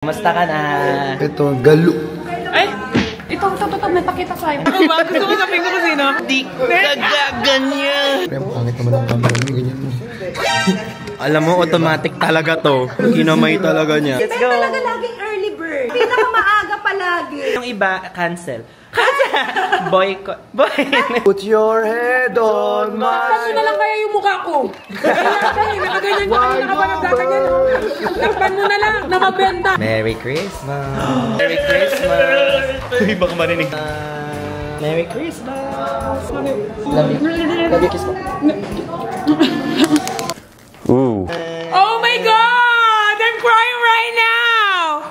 Kumusta ka na? Ito, galo. Ay! Ito, may pakita sa'yo. Ano ba? Gusto ko sabihin ko kasi, no? Di ganyan. Pero pangit naman ang camera mo, ganyan mo. Alam mo, automatic talaga to. Ginamay talaga niya. Let's go. Pero talaga laging early bird. Pinakamaaga palagi. Yung iba, cancel. Boycott. Put your head on my... Kasi na lang kaya yung mukha ko. Nakaganyan ka, kanina ka pa nagkaganyan. Lakpan mo na lang, na mabenta. Merry Christmas. Merry Christmas. Uy, baka marinig. Merry Christmas. Love you. Love you, kiss mo. Ooh. Oh my God! I'm crying right now!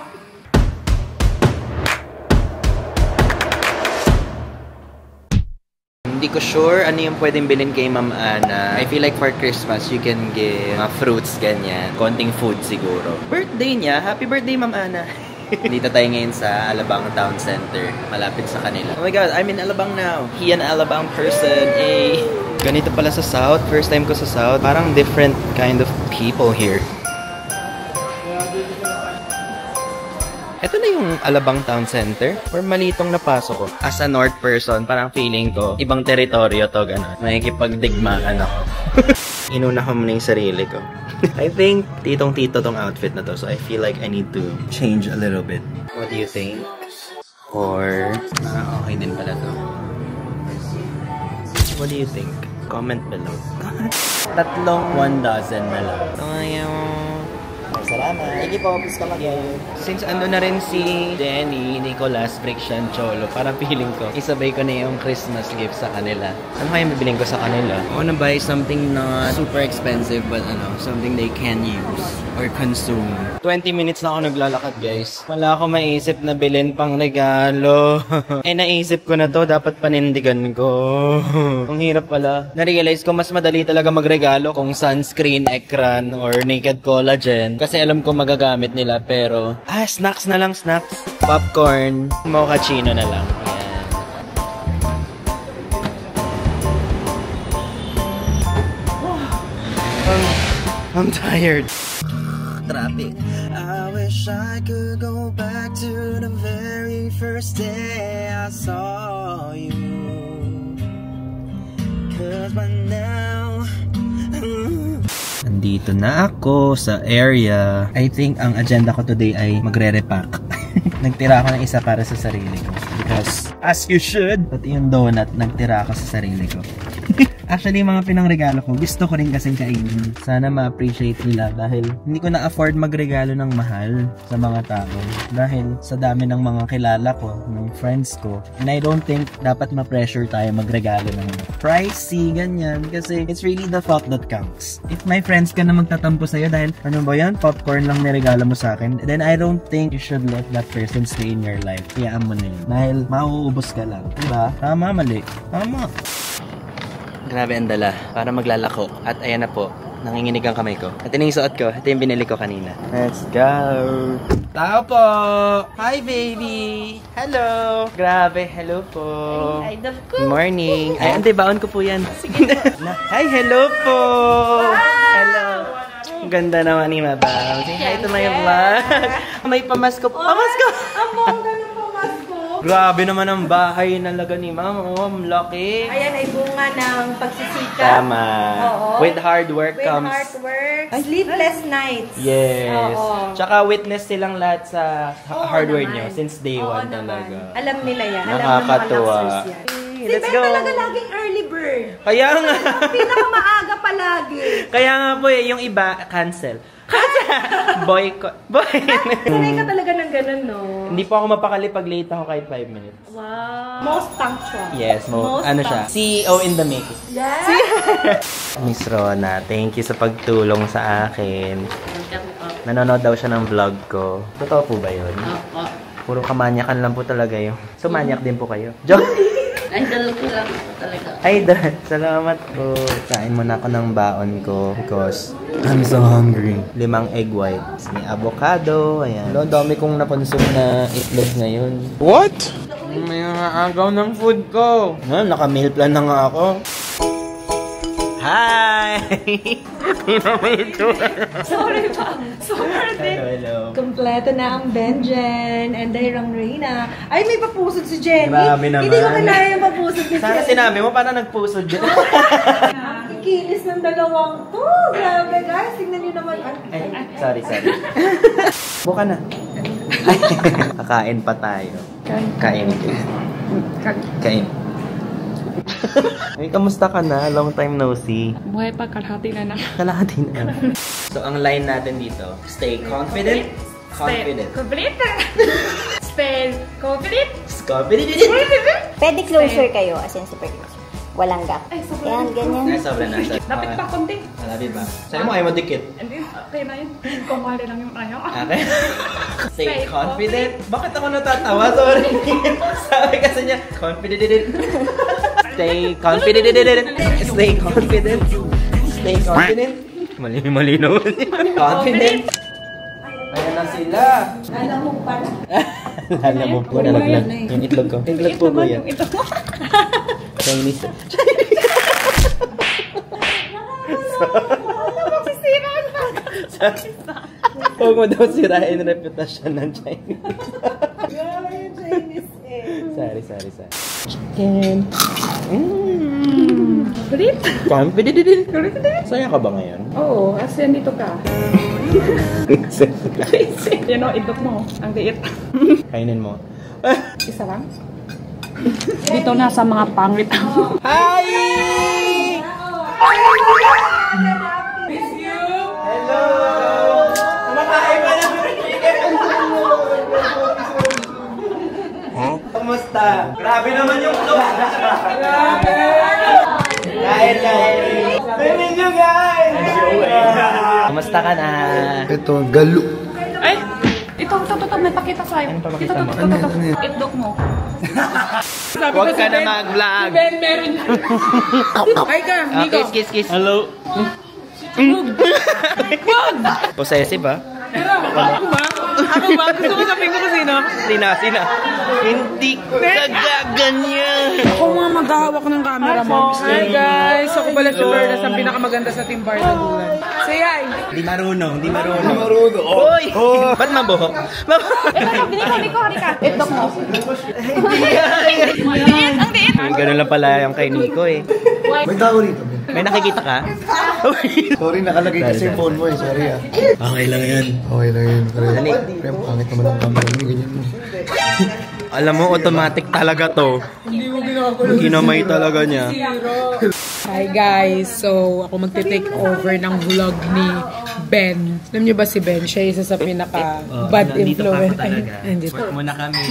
Hindi ko sure ano yung pwedeng bilhin kay Ma'am Ana. I feel like for Christmas, you can give mga fruits, ganyan. Konting food siguro. Birthday niya. Happy birthday, Ma'am Ana. Dito tayo ngayon sa Alabang Town Center. Malapit sa kanila. Oh my God, I'm in Alabang now. He an Alabang person. Eh. Ganito pala sa South. First time ko sa South. Parang different kind of people here. Ito na yung Alabang Town Center. Or malitong napasok ko. As a North person, parang feeling ko, ibang teritoryo to, gano'n. Makikipagdigmaan ako. Inuna ko muna yung sarili ko. I think, titong-tito tong outfit na to. So I feel like I need to change a little bit. What do you think? Or, okay din pala to. What do you think? Comment below. Tatlong 1 dozen na lang. Salamat. Sige po, please come again. Since ando na rin si Denny, Nicolas, Friction, Cholo, parang feeling ko, isabay ko na yung Christmas gift sa kanila. Ano kaya bibiling ko sa kanila? I wanna buy something not super expensive, but something they can use or consume. 20 minutes na ako naglalakad, guys. Wala ako maisip na bilhin pang regalo. Naisip ko na to, dapat panindigan ko. Ang hirap pala. Na-realize ko, mas madali talaga magregalo kung sunscreen, ekran, or naked collagen. Kasi alam ko magagamit nila, pero snacks na lang, snacks. Popcorn, mochaccino na lang. Ayan. I'm tired. Traffic. I wish I could go back to the very first day I saw you. 'Cause by now andito na ako sa area. I think ang agenda ko today ay magre-repack. Nagtira ako ng isa para sa sarili ko. Because, as you should, pati yung donut, nagtira ako sa sarili ko. Actually, mga pinangregalo ko, gusto ko rin kasing kainin. Sana ma-appreciate nila dahil hindi ko na-afford magregalo ng mahal sa mga tao. Dahil sa dami ng mga kilala ko, ng friends ko. And I don't think dapat ma-pressure tayo magregalo ng pricey, ganyan. Kasi it's really the thought that counts. If my friends ka na magtatampo sa'yo dahil, ano ba yan, popcorn lang niregalo mo sa akin, then I don't think you should let that person stay in your life. Kayaan mo na yun. Dahil mauubos ka lang. Diba? Tama, mali. Tama. Grabe ang dala para maglalako. At ayan na po, nanginginig ang kamay ko. Ito yung suot ko. Ito yung binili ko kanina. Let's go! Tao po! Hi, baby! Hello! Grabe, hello po! Ay, idol ko! Good morning! Ay, ante, baon ko po yan. Sige po. Hi, hello po! Hello! Ang ganda naman ni Mabang. Say hi to my vlog. May pamasko po. Pamasko! Ang bongga ng pamasko! Grabe naman ang bahay na laga ni Ma'am. Oh, ang laki. Ayan ay bunga ng pagsisikap. Tama. Oo. With hard work With comes... hard work. Sleepless nights. Yes. Oo. Tsaka witness silang lahat sa hard work naman. nyo since day Oo one naman. talaga. Alam nila yan. Nakakatuwa. Alam ng mga lapsers yan. Let's Pero go. talaga laging early bird. Kaya nga. Pinakamaaga palagi. Kaya nga po yung iba, cancel. Boycott. Sanay ka talaga ng ganun, no? Hindi po ako mapakali pag late ako kahit 5 minutes. Wow. Most punctual. Yes, ano siya? CEO in the making. Yes. Miss Rona, thank you sa pagtulong sa akin. Nanonood daw siya ng vlog ko. Totoo po ba yun? Oo. Puro kamanyakan lang po talaga yun. So, manyak din po kayo. Joke! Idol ko lang talaga. Ay, salamat po. Kain muna ako ng baon ko because I'm so hungry. 5 egg whites. May avocado. Ayan. Ang dami kong nakonsume na itlog ngayon. What? May agaw ng food ko. Naka-meal plan na nga ako. Hi! Sorry pa. Sorry. Hello. Kompleto na ang Benjen and Dairang Reyna. Ay, may papusod si Jenny. Grabe naman. Hindi ko kailangan yung papusod ni Sana Jenny. sinabi mo, paano nagpusod dyan? Ikilis ng dalawang to. Grabe guys. Tingnan nyo naman. Ay, sorry. Buka na. Kakain pa tayo. Kain. Ay, kamusta ka na? Long time no see. Buhay pa, kalahati na na. Kalahati na. So, ang line natin dito, stay confident. Confident. Stay confident. Confident. Pwede closer kayo, as in super closer. Walang gap. Ay, sobrang Yan, ganyan. Ay, sobra na. Lapit pa konti. Malapit ba? Sa'yo mo, ayaw mo dikit. Hindi, okay na yun. Kumali lang yung ayaw. Okay. Stay confident. Bakit ako natatawa? Sorry. Sabi kasi niya, confident. Stay confident. Stay confident. Stay confident. Malinaw. Confident. Ayan na sila. Alam mo pala. Lala mo po, nalaglag. Yung itlog ko. Itlog po ko yan. Chinese. Huwag mo daw sirain reputasyon ng Chinese. Grabe yung Chinese eh. Sorry. Chicken. Confident. Confident. Saya ka ba ngayon? Oo, kasi nandito ka. Yan o, idok mo. Ang liit. Kainin mo. Isa lang. Dito na sa mga pangit. Hi! Miss you! Hello! Kumakain ba naman ng chicken? Kumusta? Grabe naman yung vlog! Grabe! Kain! Kainin nyo guys! Kumusta ka na? Ito, galo. Ay! Ito, may pakita sa'yo. Ano papakita mo? Ito. Itlog mo. Huwag ka na mag-vlog! Ben, meron yan. Ay ka, Nico. Kiss. Hello! Possessive ba? Ako ba? Gusto ko sabihin ko kung sino? Sina. Hindi ka gaganyan. Ako nga maghahawak ng camera mo. Hi guys! Ako pala si Bernas, ang pinakamaganda sa Team Bardagulan. Say hi! Di marunong. Hoy! Ba't mabuhok? Nico, halika. Itlog mo. Ganun lang pala yung kay Nico eh. May tao rito. Ben. May nakikita ka? Sorry, nakalagay kasi yung phone mo eh. Sorry ah. Okay lang yan. Okay lang yun. Dali. Pero pangit naman ang camera mo. Ganyan mo. Alam mo, automatic talaga to. Ginamay talaga niya. Hi guys! So, ako magte-take over ng vlog ni Ben. Alam niyo ba si Ben? Siya isa sa pinaka-bad influence. Nandito. Work muna kami.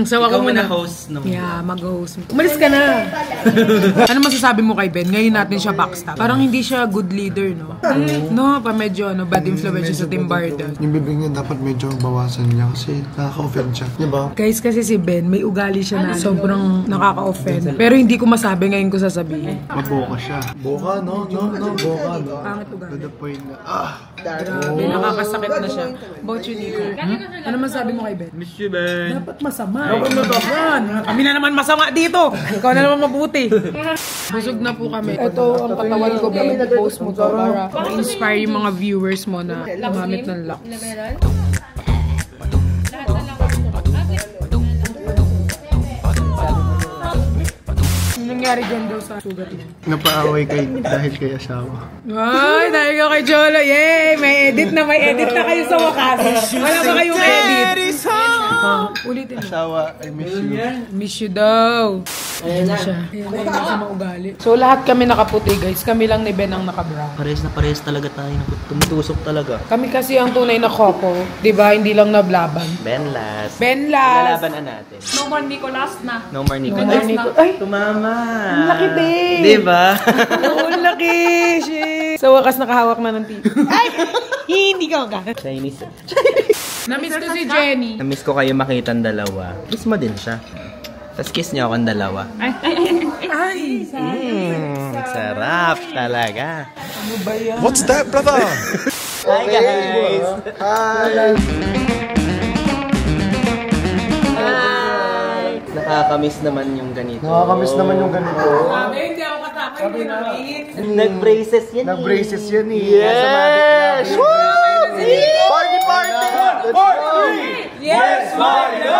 So, Ikaw ako muna muna. host nung... Yeah, mag-host. Umalis ka na! Ano masasabi mo kay Ben? Ngayon natin siya backstab. Parang hindi siya good leader, no? No, pa medyo bad influence siya sa Team Barda. Yung bibig niya dapat medyo bawasan niya kasi nakaka-offend siya. Diba? Guys, kasi si Ben, may ugali siya na sobrang nakaka-offend. Pero hindi ko masabi, ngayon ko sasabihin. Maboka siya. Boka, no? Boka, no? Pangit ugali. To the point na, Grabe, nakakasakit na siya. About you, Nico. Ano masabi mo kay Ben? Miss you, Ben. Dapat masama. Yan. Kami na naman masama dito. Ikaw na naman mabuti. Busog na po kami. Ito ang katawan ko. Post mo to para ma-inspire yung mga viewers mo na gumamit ng Lux. Anong nangyari dyan daw sa sugat mo? napaaway dahil kay asawa. Ay, dahil ka kay Jolo. Yay! May edit na kayo sa wakas. Wala ba kayong edit? Ulitin mo. Asawa, I miss you. Miss you daw. Ayan na siya. Ayan na yung sa maugali. So lahat kami nakaputi guys. Kami lang ni Ben ang naka-brown. Parehas na parehas talaga tayo. Tumutusok talaga. Kami kasi ang tunay na couple. Diba? Hindi lang nablaban. Ben last. Ben last. Lalaban na natin. No more Nico last na. No more Nico. No more Nico. Ay! Tumama. Ang laki din. Diba? Oo, ang laki. Shit. Sa wakas nakahawak na ng tito. Ay! Hindi ka magkakaroon. Chinese. Namiss ko si Jenny. Namiss ko kayo makita ang dalawa. Kiss mo din siya. Tapos kiss niyo ako ang dalawa. Ay! Sarap talaga. Ano ba yan? What's that, brother? Hi guys! Hi! Nakakamiss naman yung ganito. Nakakamiss naman yung ganito. Grabe, hindi ako katakot. Nag-braces yan Nag-braces yan eh. Yes! Woo! Party, party! Yes, Mario!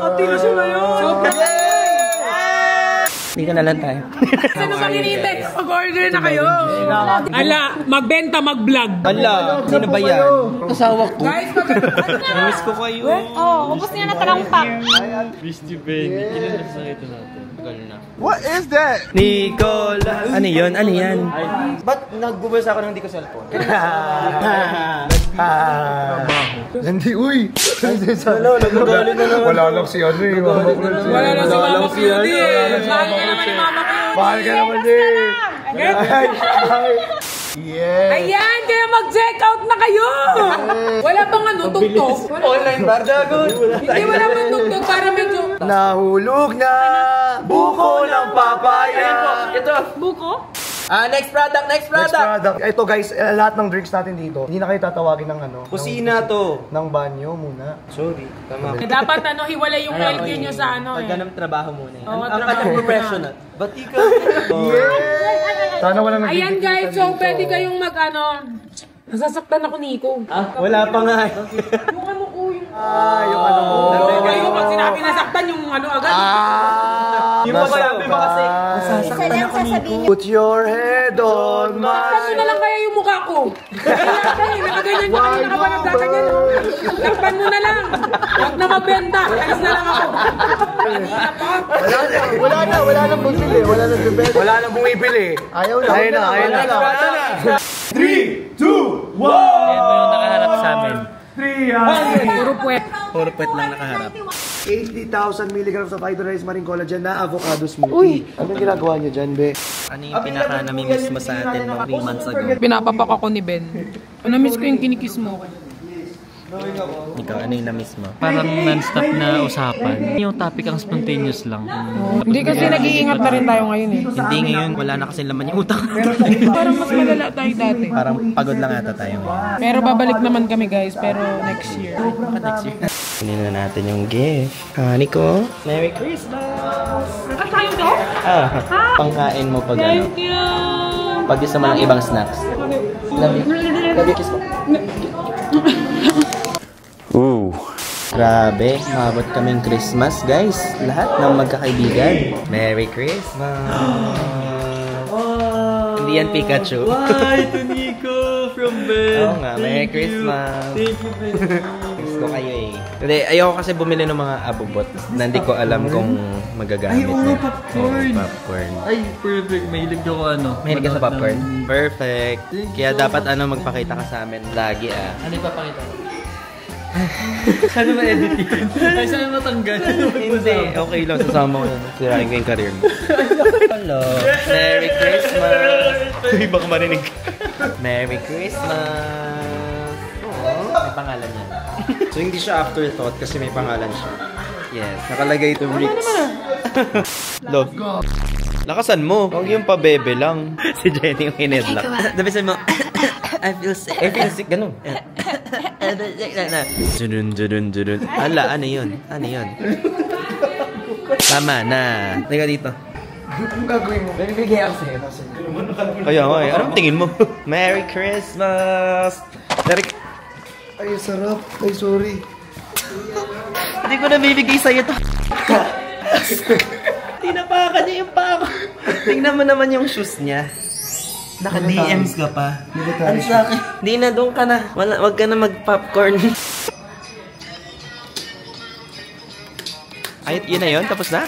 Ati na siya ngayon. Dito na lang tayo. Ano bang hinihintay? Mag-order na kayo. Ala, magbenta, mag-vlog. Ala, sino ba yan? Asawa ko. Guys, Namiss ko kayo. Oh, ubos niya na talang pack. What is that? Nicola. Ano yun? Ano yan? Ba't nagbubulsa ako nang hindi ko cellphone? Hindi, uy! Nagagalit na naman. Wala lang si ano eh. wala na si Mama Cutie. Mahal ka naman ni Mama Cutie. Mahal ka naman eh. Yes! Ayan, kaya mag-check out na kayo. Wala bang ano, tugtog? Online bar, Dagon. Hindi, wala bang tugtog para medyo... Nahulog na! Buko ng papaya! Ito. Buko? Next product, next Next product. product. Ito guys, lahat ng drinks natin dito, hindi na kayo tatawagin ng ano. Kusina to. Ng banyo muna. Sorry, tama. Dapat ano, hiwalay yung LQ nyo sa ano Pag eh. ganun trabaho muna eh. Oo, Ang trabaho kanyang muna. professional. Ba't ikaw? Sana wala nang Ayan guys, so pwede kayong mag ano... Nasasaktan ako, Nico. Wala pa nga. Yung ano ko, yung... yung ano mo. Kayo pag sinabi nasaktan, yung ano agad. Yung mabayabi mo kasi. Isa lang sasabihin niyo. Put your head on Kasi na my... lang kaya yung mukha ko. Nakaganyan nyo kanina ka pa nagkaganyan. Lakpan mo na lang. Huwag na magbenta. Alis na lang ako. Wala na bumibili. Wala na bumibili. Wala na bumibili. Ayaw na. Ayaw na. 3, 2, 1! Yan mo yung nakaharap sa amin. Puro puwet. Puro puwet lang nakaharap. 80,000 milligrams of hydrolyzed marine collagen na avocado smoothie. Anong ginagawa niyo dyan, be? Ano yung pinaka-namimiss mo sa atin mga 3 months ago? Pinapapak ako ni Ben. Na-miss ko yung kinikis mo. Ikaw, ano yung na-miss mo? Parang non-stop na usapan. Yung topic ang spontaneous lang. Hindi kasi nag-iingat na rin tayo ngayon eh. Hindi ngayon, wala na kasi laman yung utak. Parang mas malala tayo dati. Parang pagod lang ata tayo ngayon. Pero babalik naman kami guys, pero next year. Next year. Kunin na natin yung gift. Nico, Merry Christmas! Pangkain mo pag ano. Thank you! Pag gusto mo ng ibang snacks. Love you. Love you, kiss mo. Ooh. Grabe, mabot kaming Christmas, guys. Lahat ng magkakaibigan. Merry Christmas! Hindi yan Pikachu. Hi, to Nico from Ben. Oo nga, Merry Christmas. Thank you, Ben. Gusto kayo eh. Hindi, ayoko kasi bumili ng mga abubot na hindi ko alam kung magagamit. Ay, oo, na. popcorn. Oo, popcorn. Ay, perfect. Mahilig ako ano. Mahilig ka sa manood popcorn? ng- Perfect. Kaya dapat magpakita ka sa amin lagi ah. Ano yung papakita ko? Sana ma-edit yun? Ay, sana matanggal? Hindi, okay lang. Sasama ko yan. Sirain ko yung career mo. Hello. Merry Christmas. Uy, baka marinig. Merry Christmas. Oh, may pangalan yan. So hindi siya afterthought kasi may pangalan siya. Yes. Nakalagay ito Ritz. Love. Lakasan mo. Huwag yung pabebe lang. Si Jenny yung hinedlock. Dabi sabi mo, I feel sick. I feel sick. Ganun. Judun. Ala, ano yun? Ano yun? Tama na. Teka dito. Anong gagawin mo? Bibigay ako sa'yo. Kaya nga eh. Anong tingin mo? Merry Christmas! Ay, sarap. Ay, sorry. Hindi ko nabibigay sa'yo to. Tinapakan niya yung paa ko. Tingnan mo naman yung shoes niya. Naka-DMs ka pa. Ano sa akin? Di na, doon ka na. Wag ka na mag-popcorn. Ay, yun na yun? Tapos na?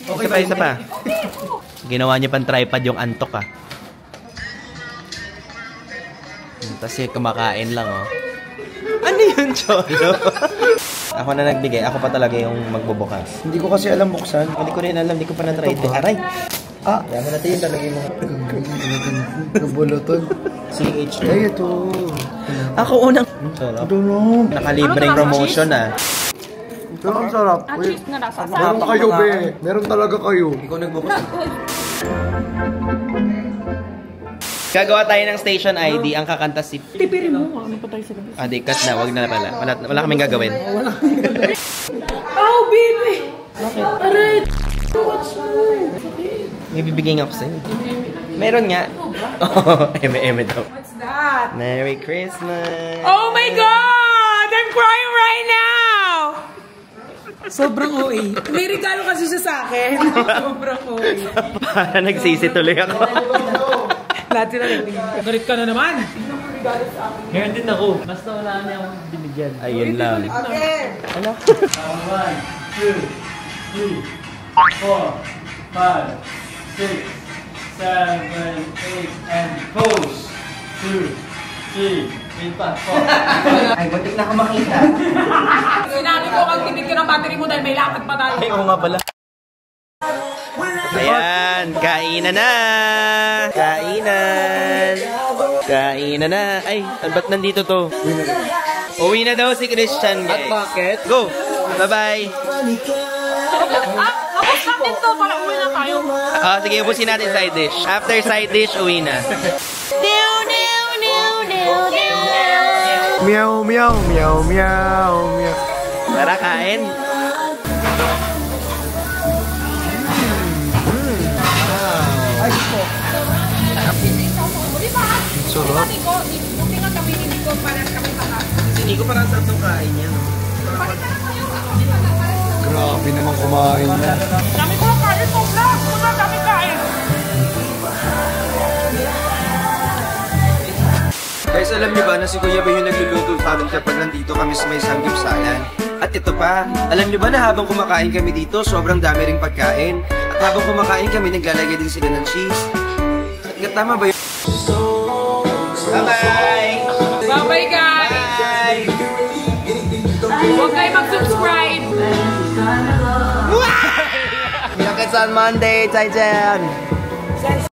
Okay, isa pa. Ginawa niya pang tripod yung antok ah. Tapos kumakain lang oh. Ano yun, Cholo? Ako na nagbigay. Ako pa talaga yung magbubukas. Hindi ko kasi alam buksan. Hindi ko rin alam. Hindi ko pa na-try. Aray! Yaman natin yung talagay mo. Nabuluton. CH. Ay, ito. Ako unang... Sarap. Ito no. Nakalibreng promotion ah. Ito ang sarap. Uy, Cheese na nasa meron kayo, be. Meron talaga kayo. Ikaw nagbukas. Gagawa tayo ng station ID. Ang kakanta si... Tipirin mo, ano pa tayo sa labas? Ah, di, cut na. Wag na pala. Wala kaming gagawin. Oh, baby! Aray! What's wrong? May bibigyan ako sa'yo. Meron nga. Oh, eme daw. What's that? Merry Christmas! Oh my God! I'm crying right now! Sobrang OA. May regalo kasi siya sa akin. Sobrang OA. Para nagsisi tuloy ako. Lahat sila nagtingin. Galit ka na naman. Meron din ako. Basta wala niya akong binigyan. Ayun lang. Okay. Ano? 1, 2, 3, 4, 5, 6, 7, 8, and pose! 2, 3, 4. Ay, batik na ka makita. Sinabi ko kang tipid ka ng battery mo dahil may lakad pa tayo. Ay, oo nga pala. Ayan, kainan na! Kainan! Kainan na! Ay, ba't nandito to? Uwi na daw si Christian, guys. At bakit? Go! Bye-bye! Tapos natin to, para uwi na tayo. Sige, ubusin natin side dish. After side dish, uwi na. Meow, meow, meow, meow, meow. Tara, kain. Sarap. Hindi ko parang sarap ng kain niya. Grabe naman kumain na. Dami ko lang kain po, vlog. Sobrang dami kain. Guys, alam niyo ba na si Kuya Bay yung nagluluto sa amin kapag nandito kami sa may samgyupsalan? At ito pa, alam niyo ba na habang kumakain kami dito, sobrang dami ring pagkain? At habang kumakain kami, naglalagay din sila ng cheese. At tama ba yun? Bye-bye! Bye-bye, guys. Bye! Huwag kayo mag-subscribe. Milakit on Monday, Zaijian!